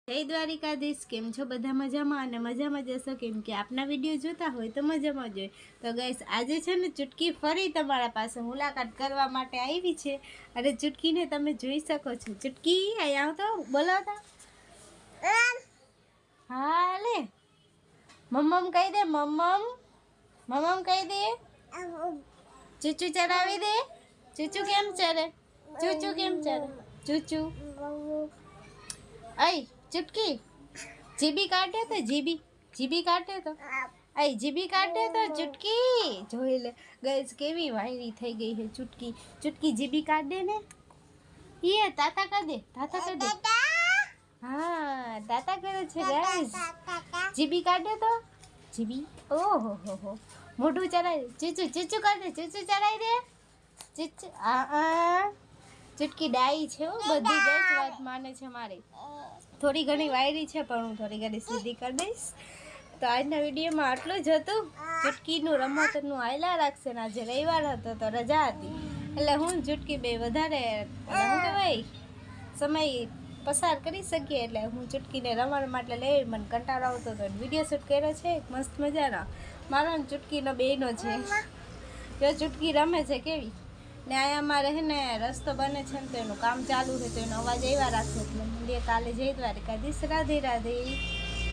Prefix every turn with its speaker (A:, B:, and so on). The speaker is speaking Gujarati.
A: જય દ્વારિકાધીશ, કેમ છો બધા? મજામાં અને મજામાં જશો, કેમ કે આપના વિડીયો જોતા હોય તો મજામાં જ હોય. તો ગાઈસ, આજે છે ને ચૂટકી ફરી તમારા પાસે મુલાકાત કરવા માટે આવી છે. અને ચૂટકીને તમે જોઈ શકો છો. ચૂટકી અહીંયા આવતો બોલાવતા. હા લે, મમ્મમ કહી દે, મમ્મમ મમ્મમ કહી દે. ચૂચુ ચરાવી દે. ચૂચુ કેમ ચરે? ચૂચુ કેમ ચરે? ચૂચુ આઈ ચૂટકી જીબી કાઢે તો જીબી કાઢે તો આઈ જીબી કાઢે તો ચૂટકી જોઈ લે ગાઈસ, કેવી વાયરી થઈ ગઈ છે ચૂટકી. ચૂટકી જીબી કાઢે ને, એ તાતા કર દે, તાતા કર દે. હા, તાતા કરે છે ગાઈસ. જીબી કાઢે તો જીબી. ઓહો હો, મોઢું ચરાઈ દે. ચૂચુ ચૂચુ કર દે, ચૂચુ ચરાઈ દે. ચૂચુ ચૂટકી ડાઈ છે હો, બધી 10 વાત માને છે મારી. થોડી ઘણી વાયરી છે પણ હું થોડી ઘણી સીધી કરી દઈશ. તો આજના વિડીયોમાં આટલું જ હતું. ચૂટકીનું રમતનું હાયલા રાખશે ને આજે રવિવાર હતો તો રજા હતી એટલે હું ચૂટકી બે વધારે શું કહેવાય સમય પસાર કરી શકીએ એટલે હું ચૂટકીને રમણ માટે લઈ. મને કંટાળો આવતો હતો, વિડીયો શૂટ કર્યો છે મસ્ત મજાનો. મારો ને ચૂટકીનો બેયનો છે. જો ચૂટકી રમે છે કેવી. ને અહીંયા અમારે છે ને રસ્તો બને છે ને તો એનું કામ ચાલુ છે તો એનો અવાજ આવ્યા રાખે એટલે મંદિર કાલે જઈ દ્વારિકાધીશ. રાધે રાધે.